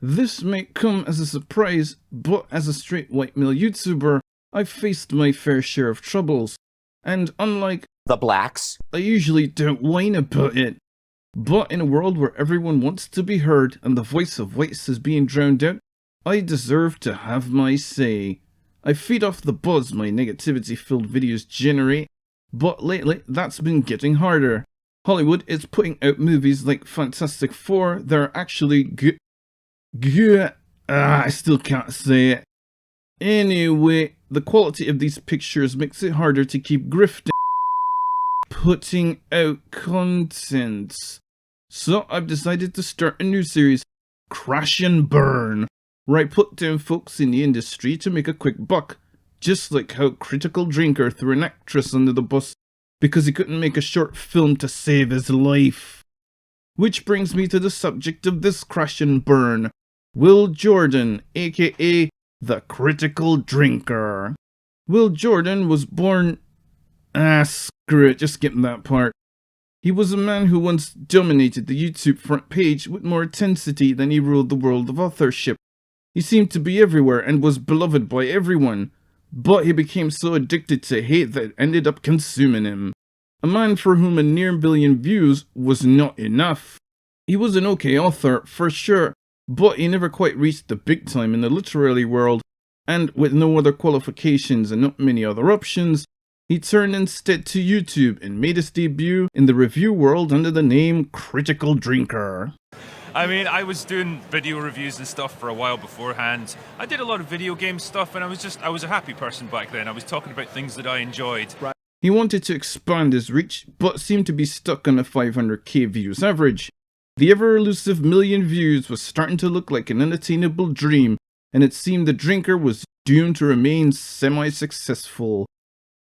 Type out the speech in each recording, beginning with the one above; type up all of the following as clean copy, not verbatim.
This may come as a surprise, but as a straight white male YouTuber, I've faced my fair share of troubles, and unlike the blacks, I usually don't whine about it. But in a world where everyone wants to be heard and the voice of whites is being drowned out, I deserve to have my say. I feed off the buzz my negativity-filled videos generate, but lately that's been getting harder. Hollywood is putting out movies like Fantastic Four that are actually good. I still can't say it. Anyway, the quality of these pictures makes it harder to keep grifting, putting out content. So I've decided to start a new series, Crash and Burn, where I put down folks in the industry to make a quick buck, just like how Critical Drinker threw an actress under the bus because he couldn't make a short film to save his life. Which brings me to the subject of this Crash and Burn, Will Jordan, aka the Critical Drinker. Will Jordan was born... screw it, just skip that part. He was a man who once dominated the YouTube front page with more intensity than he ruled the world of authorship. He seemed to be everywhere and was beloved by everyone, but he became so addicted to hate that it ended up consuming him. A man for whom a near billion views was not enough. He was an okay author, for sure, but he never quite reached the big time in the literary world, and with no other qualifications and not many other options, he turned instead to YouTube and made his debut in the review world under the name Critical Drinker. I mean, I was doing video reviews and stuff for a while beforehand. I did a lot of video game stuff, and I was a happy person back then. I was talking about things that I enjoyed. He wanted to expand his reach, but seemed to be stuck on a 500k views average. The ever-elusive million views was starting to look like an unattainable dream, and it seemed the drinker was doomed to remain semi-successful.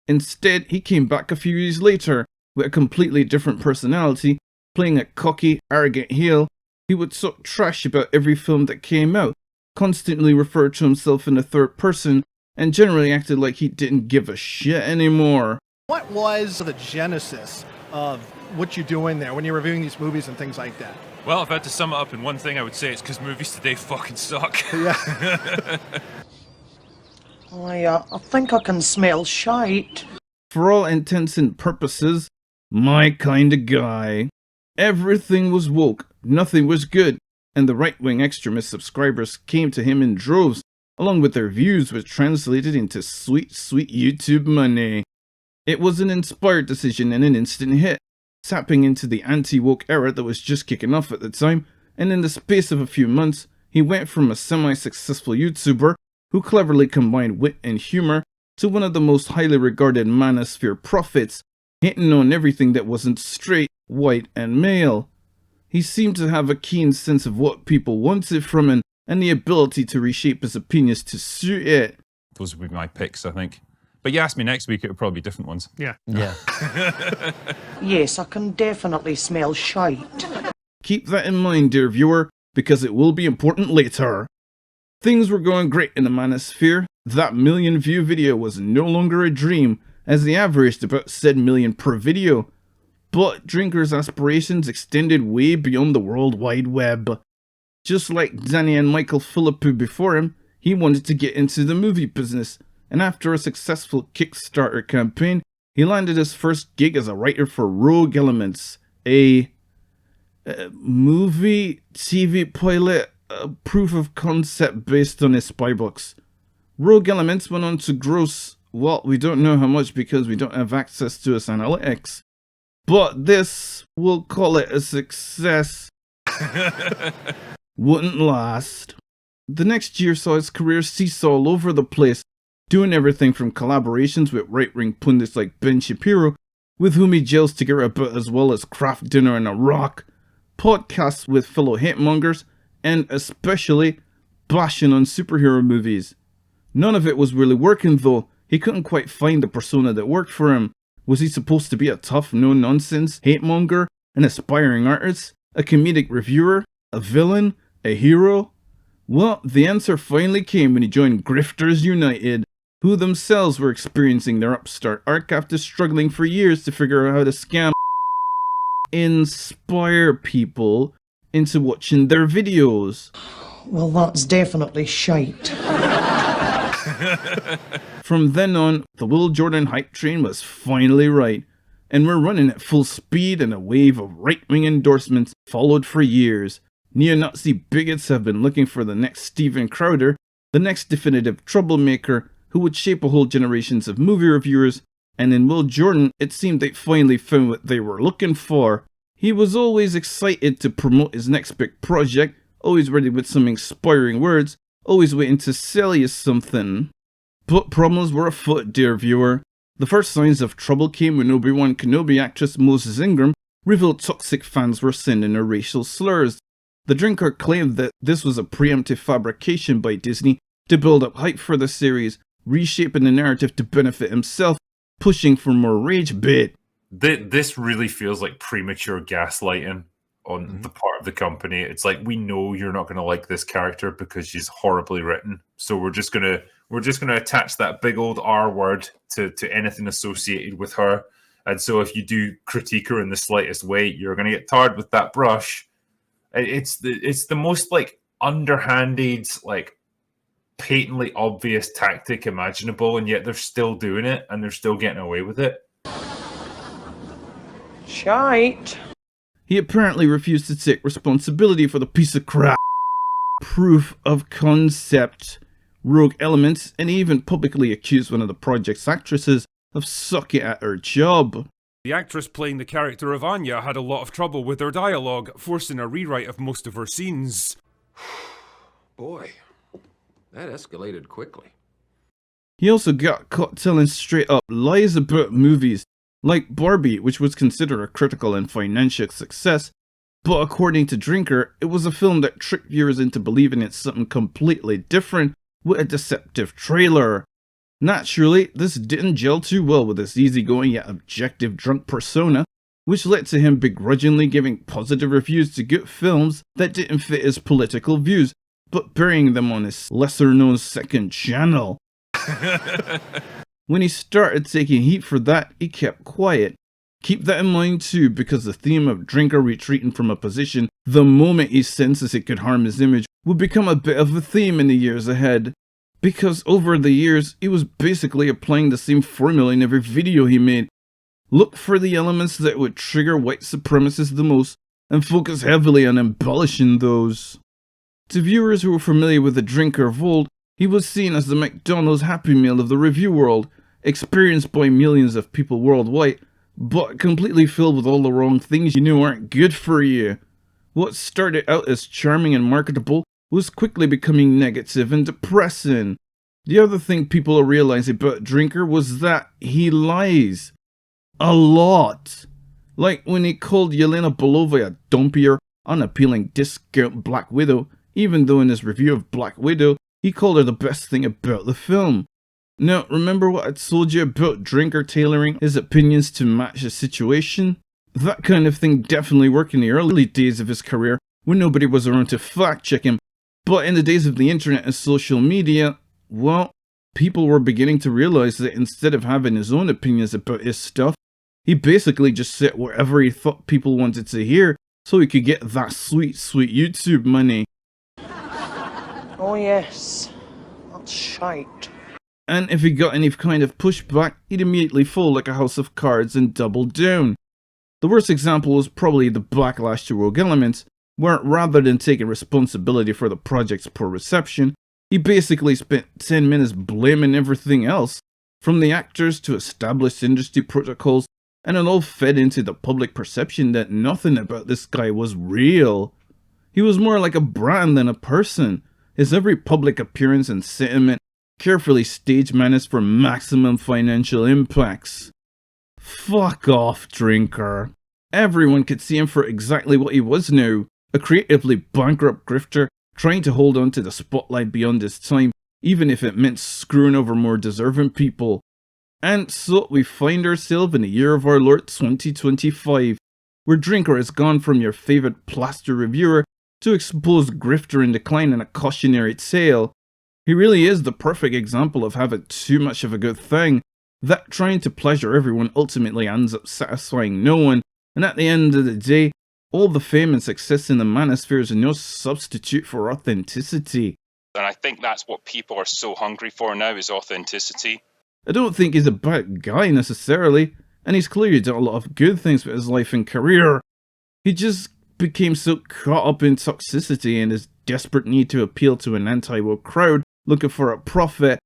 Instead, he came back a few years later with a completely different personality, playing a cocky, arrogant heel. He would talk trash about every film that came out, constantly referred to himself in the third person, and generally acted like he didn't give a shit anymore. What was the genesis of what you're doing there when you're reviewing these movies and things like that? Well, if I had to sum it up in one thing, I would say it's because movies today fucking suck. Yeah. I think I can smell shite. For all intents and purposes, my kind of guy. Everything was woke, nothing was good, and the right-wing extremist subscribers came to him in droves, along with their views which translated into sweet, sweet YouTube money. It was an inspired decision and an instant hit, tapping into the anti-woke era that was just kicking off at the time, and in the space of a few months, he went from a semi-successful YouTuber who cleverly combined wit and humor to one of the most highly regarded manosphere prophets, hitting on everything that wasn't straight, white, and male. He seemed to have a keen sense of what people wanted from him and the ability to reshape his opinions to suit it. Those would be my picks, I think. But you ask me next week, it would probably be different ones. Yeah. Yes, I can definitely smell shite. Keep that in mind, dear viewer, because it will be important later. Things were going great in the manosphere. That million-view video was no longer a dream, as he averaged about said million per video. But Drinker's aspirations extended way beyond the World Wide Web. Just like Danny and Michael Philippou before him, he wanted to get into the movie business, and after a successful Kickstarter campaign, he landed his first gig as a writer for Rogue Elements, a movie TV pilot proof of concept based on his spy books. Rogue Elements went on to gross, well, we don't know how much because we don't have access to his analytics. But this, we'll call it a success, wouldn't last. The next year saw his career seesaw all over the place, doing everything from collaborations with right-wing pundits like Ben Shapiro, with whom he gels together about as well as craft dinner and a rock, podcasts with fellow hitmongers, and especially bashing on superhero movies. None of it was really working though. He couldn't quite find the persona that worked for him. Was he supposed to be a tough, no-nonsense hate-monger, an aspiring artist, a comedic reviewer, a villain, a hero? Well, the answer finally came when he joined Grifters United, who themselves were experiencing their upstart arc after struggling for years to figure out how to scam, inspire people into watching their videos. Well, that's definitely shite. From then on, the Will Jordan hype train was finally right, and we're running at full speed, and a wave of right-wing endorsements followed for years. Neo-Nazi bigots have been looking for the next Steven Crowder, the next definitive troublemaker who would shape a whole generations of movie reviewers, and in Will Jordan, it seemed they finally found what they were looking for. He was always excited to promote his next big project, always ready with some inspiring words, always waiting to sell you something. But problems were afoot, dear viewer. The first signs of trouble came when Obi-Wan Kenobi actress Moses Ingram revealed toxic fans were sending her racial slurs. The drinker claimed that this was a preemptive fabrication by Disney to build up hype for the series, reshaping the narrative to benefit himself, pushing for more rage bait. This really feels like premature gaslighting on the part of the company. It's like, we know you're not going to like this character because she's horribly written, so we're just gonna attach that big old R word to anything associated with her. And so if you do critique her in the slightest way, you're going to get tarred with that brush. It's the most like underhanded, like patently obvious tactic imaginable, and yet they're still doing it and they're still getting away with it. Shite. He apparently refused to take responsibility for the piece of crap. Proof of concept. Rogue elements, and he even publicly accused one of the project's actresses of sucking at her job. The actress playing the character of Anya had a lot of trouble with her dialogue, forcing a rewrite of most of her scenes. Boy, that escalated quickly. He also got caught telling straight up lies about movies, like Barbie, which was considered a critical and financial success, but according to Drinker, it was a film that tricked viewers into believing it's something completely different with a deceptive trailer. Naturally, this didn't gel too well with his easygoing yet objective drunk persona, which led to him begrudgingly giving positive reviews to good films that didn't fit his political views, but burying them on his lesser-known second channel. When he started taking heat for that, he kept quiet. Keep that in mind too, because the theme of Drinker retreating from a position the moment he senses it could harm his image would become a bit of a theme in the years ahead. Because over the years, he was basically applying the same formula in every video he made. Look for the elements that would trigger white supremacists the most, and focus heavily on embellishing those. To viewers who were familiar with the Drinker of old, he was seen as the McDonald's Happy Meal of the review world, experienced by millions of people worldwide, but completely filled with all the wrong things you knew aren't good for you. What started out as charming and marketable was quickly becoming negative and depressing. The other thing people realized about Drinker was that he lies. A lot. Like when he called Yelena Belova a dumpier, unappealing discount Black Widow, even though in his review of Black Widow, he called her the best thing about the film. Now, remember what I told you about Drinker tailoring his opinions to match the situation? That kind of thing definitely worked in the early days of his career when nobody was around to fact check him, but in the days of the internet and social media, well, people were beginning to realize that instead of having his own opinions about his stuff, he basically just said whatever he thought people wanted to hear so he could get that sweet, sweet YouTube money. Oh yes, that's shite. And if he got any kind of pushback, he'd immediately fold like a house of cards and double down. The worst example was probably the backlash to Rogue Elements, where rather than taking responsibility for the project's poor reception, he basically spent 10 minutes blaming everything else, from the actors to established industry protocols, and it all fed into the public perception that nothing about this guy was real. He was more like a brand than a person. His every public appearance and sentiment carefully stage managed for maximum financial impacts. Fuck off, Drinker. Everyone could see him for exactly what he was now, a creatively bankrupt grifter trying to hold on to the spotlight beyond his time, even if it meant screwing over more deserving people. And so we find ourselves in the year of our Lord 2025, where Drinker has gone from your favourite plaster reviewer to exposed grifter in decline and a cautionary tale. He really is the perfect example of having too much of a good thing, that trying to pleasure everyone ultimately ends up satisfying no one, and at the end of the day, All the fame and success in the manosphere is no substitute for authenticity. And I think that's what people are so hungry for now, is authenticity. I don't think he's a bad guy necessarily, and he's clearly done a lot of good things with his life and career. He just became so caught up in toxicity and his desperate need to appeal to an anti-woke crowd looking for a profit,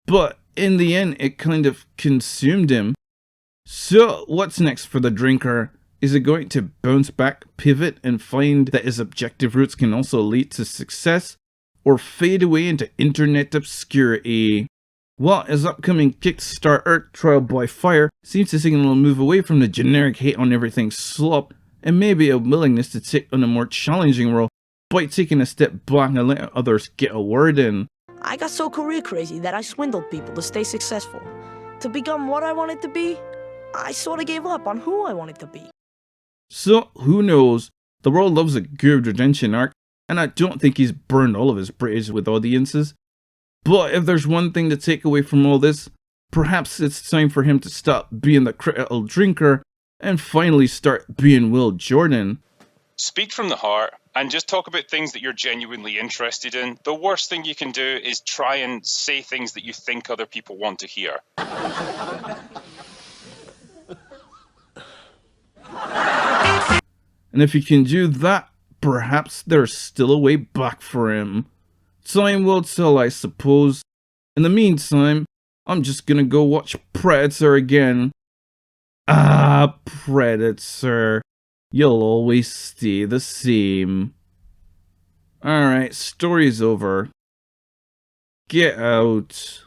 but in the end it kind of consumed him. So what's next for the drinker? Is he going to bounce back, pivot, and find that his objective roots can also lead to success, or fade away into internet obscurity? Well, his upcoming Kickstarter, Trial by Fire, seems to signal a move away from the generic hate on everything slop, and maybe a willingness to take on a more challenging role by taking a step back and letting others get a word in. I got so career crazy that I swindled people to stay successful. To become what I wanted to be, I sort of gave up on who I wanted to be. So, who knows? The world loves a good redemption arc, and I don't think he's burned all of his bridges with audiences. But if there's one thing to take away from all this, perhaps it's time for him to stop being the critical drinker and finally start being Will Jordan. Speak from the heart and just talk about things that you're genuinely interested in. The worst thing you can do is try and say things that you think other people want to hear. And if he can do that, perhaps there's still a way back for him. Time will tell, I suppose. In the meantime, I'm just gonna go watch Predator again. Ah, Predator. You'll always stay the same. Alright, story's over. Get out.